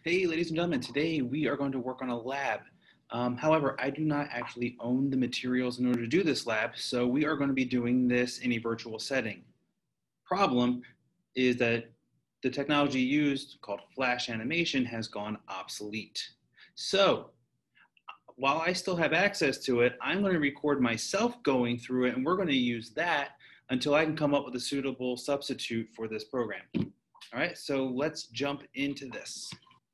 Hey, ladies and gentlemen, today we are going to work on a lab. However, I do not actually own the materials in order to do this lab, so we are going to be doing this in a virtual setting. Problem is that the technology used, called flash animation, has gone obsolete. So, while I still have access to it, I'm going to record myself going through it, and we're going to use that until I can come up with a suitable substitute for this program. All right, so let's jump into this.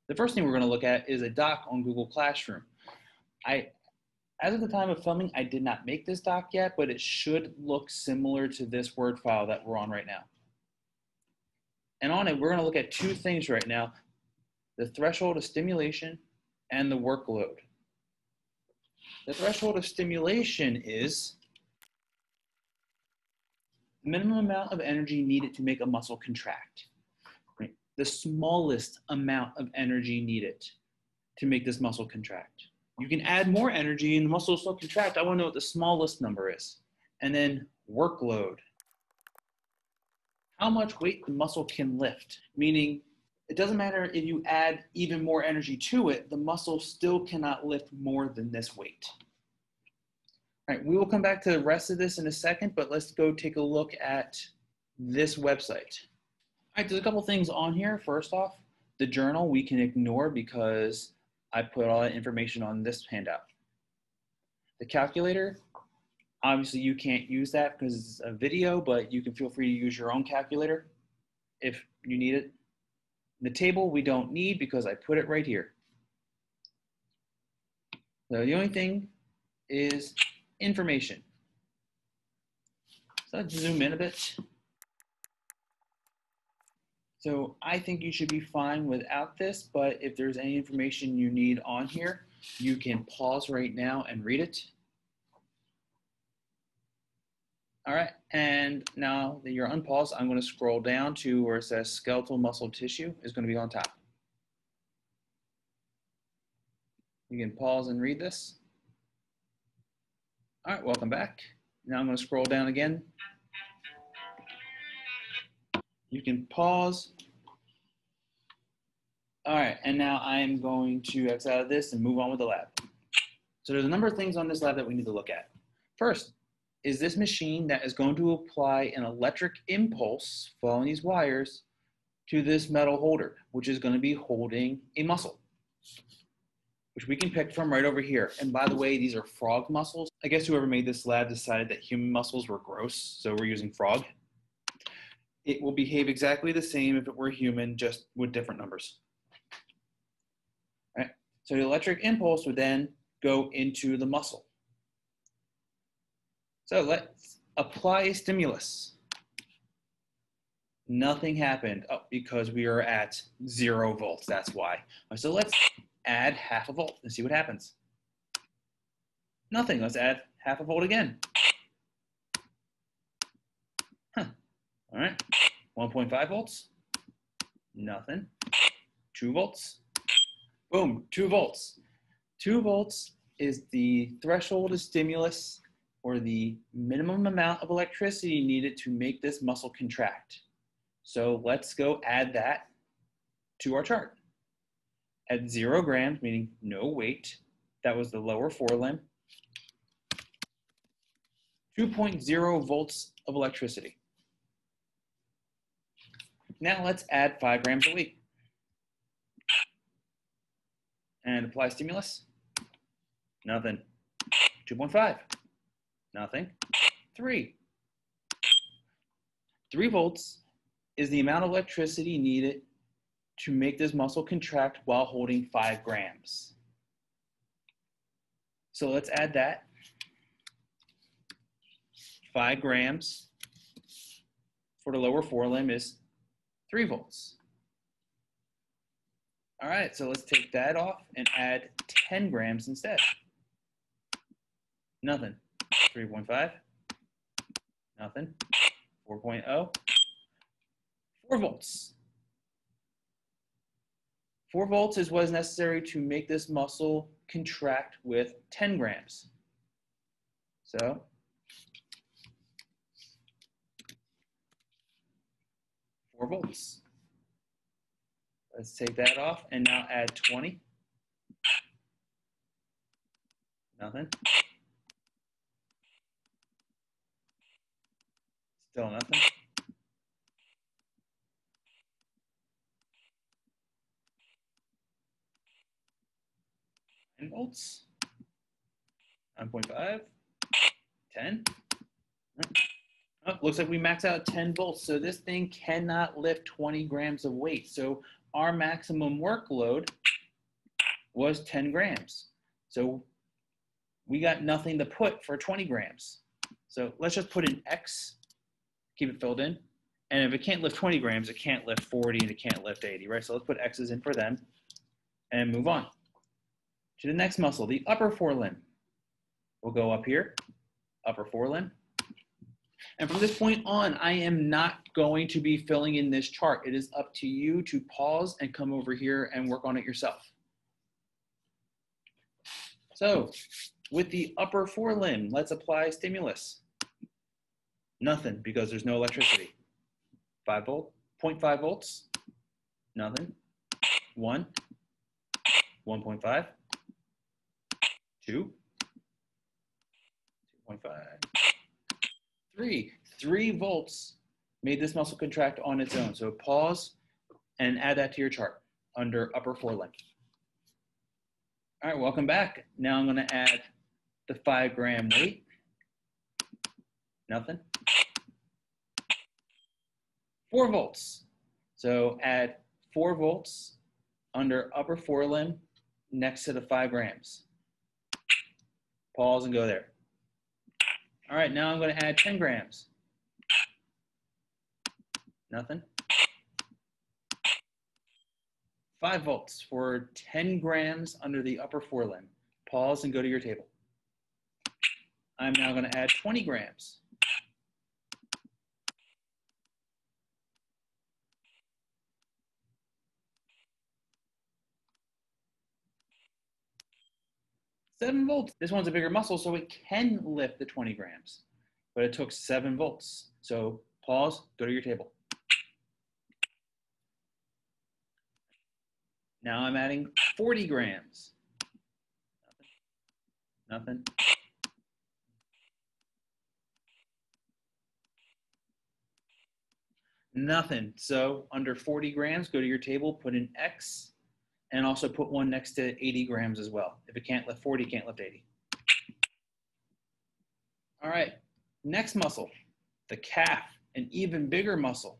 The first thing we're going to look at is a doc on Google Classroom. As of the time of filming, I did not make this doc yet, but it should look similar to this Word file that we're on right now. And on it, we're going to look at two things right now: the threshold of stimulation and the workload. The threshold of stimulation is the minimum amount of energy needed to make a muscle contract. Right? The smallest amount of energy needed to make this muscle contract. You can add more energy and the muscle will still contract. I want to know what the smallest number is. And then workload. How much weight the muscle can lift, meaning it doesn't matter if you add even more energy to it, the muscle still cannot lift more than this weight. All right, we will come back to the rest of this in a second, but let's go take a look at this website. All right, there's a couple things on here. First off, the journal we can ignore because I put all that information on this handout. The calculator, obviously you can't use that because it's a video, but you can feel free to use your own calculator if you need it. The table we don't need because I put it right here. So the only thing is information. So let's zoom in a bit. So I think you should be fine without this, but if there's any information you need on here, you can pause right now and read it. All right, and now that you're unpaused, I'm going to scroll down to where it says skeletal muscle tissue is going to be on top. You can pause and read this. All right, welcome back. Now I'm going to scroll down again. You can pause. All right, and now I'm going to X out of this and move on with the lab. So there's a number of things on this lab that we need to look at. First, is this machine that is going to apply an electric impulse following these wires to this metal holder, which is going to be holding a muscle, which we can pick from right over here. And by the way, these are frog muscles. I guess whoever made this lab decided that human muscles were gross, so we're using frog. It will behave exactly the same if it were human, just with different numbers. All right. So the electric impulse would then go into the muscle. So let's apply a stimulus. Nothing happened. Oh, because we are at 0 volts, that's why. So let's add half a volt and see what happens. Nothing. Let's add half a volt again. All right, 1.5 volts, nothing. 2 volts, boom, 2 volts. 2 volts is the threshold of stimulus, or the minimum amount of electricity needed to make this muscle contract. So let's go add that to our chart. At 0 grams, meaning no weight, that was the lower forelimb, 2.0 volts of electricity. Now let's add 5 grams a week. And apply stimulus. Nothing. 2.5. Nothing. 3. 3 volts is the amount of electricity needed to make this muscle contract while holding 5 grams. So let's add that. 5 grams for the lower forelimb is 3 volts. All right, so let's take that off and add 10 grams instead. Nothing. 3.5. Nothing. 4.0. 4 volts. 4 volts is what is necessary to make this muscle contract with 10 grams. So 4 volts. Let's take that off and now add 20. Nothing. Still nothing. 10 volts. 9.5. 10. Oh, looks like we maxed out 10 volts. So this thing cannot lift 20 grams of weight. So our maximum workload was 10 grams. So we got nothing to put for 20 grams. So let's just put an X, keep it filled in. And if it can't lift 20 grams, it can't lift 40 and it can't lift 80, right? So let's put X's in for them and move on to the next muscle, the upper forelimb. We'll go up here, upper forelimb. And from this point on, I am not going to be filling in this chart. It is up to you to pause and come over here and work on it yourself. So with the upper forelimb, let's apply stimulus. Nothing, because there's no electricity. 5 volt, 0.5 volts, nothing. 1, 1.5, 2, 2.5, 3. 3 volts made this muscle contract on its own. So pause and add that to your chart under upper forelimb. All right, welcome back. Now I'm going to add the 5 gram weight. Nothing. 4 volts. So add 4 volts under upper forelimb next to the 5 grams. Pause and go there. All right, now I'm going to add 10 grams. Nothing. 5 volts for 10 grams under the upper forelimb. Pause and go to your table. I'm now going to add 20 grams. Seven volts. This one's a bigger muscle, so it can lift the 20 grams, but it took 7 volts. So pause, go to your table. Now I'm adding 40 grams. Nothing. Nothing. So under 40 grams, go to your table, put an X, and also put one next to 80 grams as well. If it can't lift 40, it can't lift 80. All right, next muscle, the calf, an even bigger muscle.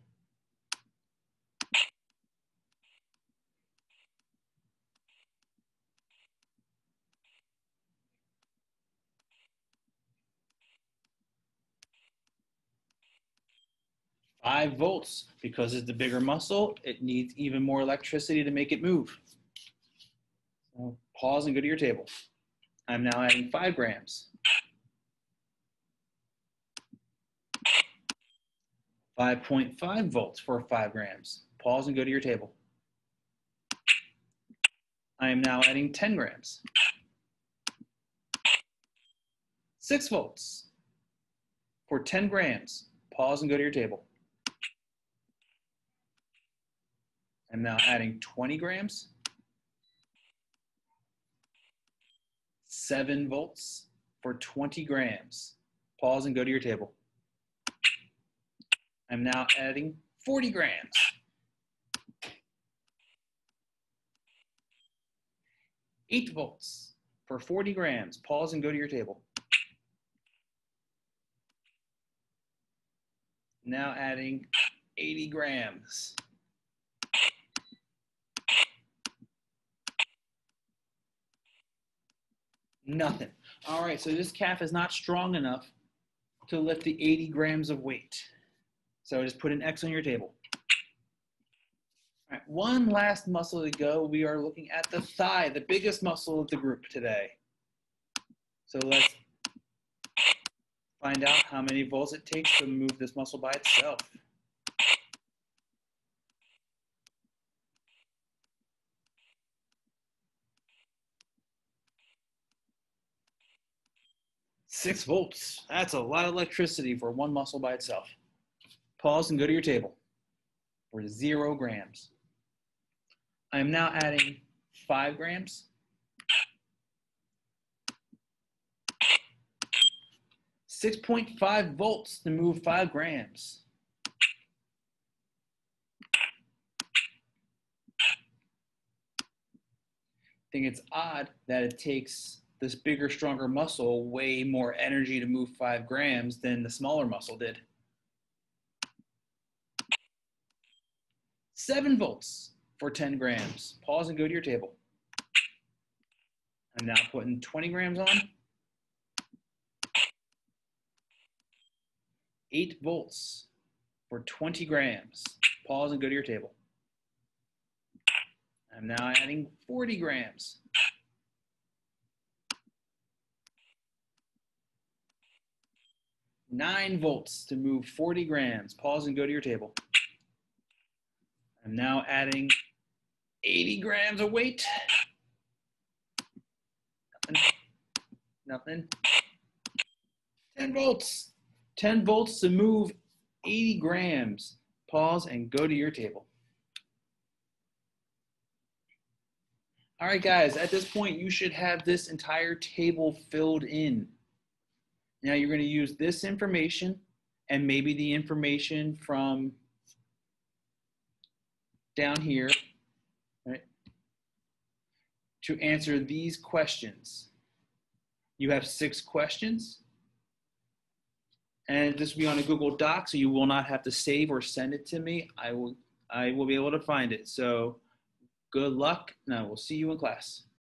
Five volts, because it's the bigger muscle, it needs even more electricity to make it move. So pause and go to your table. I'm now adding 5 grams. 5.5 volts for 5 grams. Pause and go to your table. I am now adding 10 grams. 6 volts for 10 grams. Pause and go to your table. I'm now adding 20 grams. 7 volts for 20 grams. Pause and go to your table. I'm now adding 40 grams. 8 volts for 40 grams. Pause and go to your table. Now adding 80 grams. Nothing. All right, so this calf is not strong enough to lift the 80 grams of weight. So just put an X on your table. All right, one last muscle to go. We are looking at the thigh, the biggest muscle of the group today. So let's find out how many volts it takes to move this muscle by itself. Six volts. That's a lot of electricity for one muscle by itself. Pause and go to your table for 0 grams. I am now adding 5 grams. 6.5 volts to move 5 grams. I think it's odd that it takes this bigger, stronger muscle way more energy to move 5 grams than the smaller muscle did. 7 volts for 10 grams. Pause and go to your table. I'm now putting 20 grams on. 8 volts for 20 grams. Pause and go to your table. I'm now adding 40 grams. 9 volts to move 40 grams. Pause and go to your table. I'm now adding 80 grams of weight. Nothing. 10 volts. 10 volts to move 80 grams. Pause and go to your table. All right, guys, at this point, you should have this entire table filled in. Now you're going to use this information and maybe the information from down here, right, to answer these questions. You have 6 questions. And this will be on a Google Doc, so you will not have to save or send it to me. I will be able to find it. So good luck, and I will see you in class.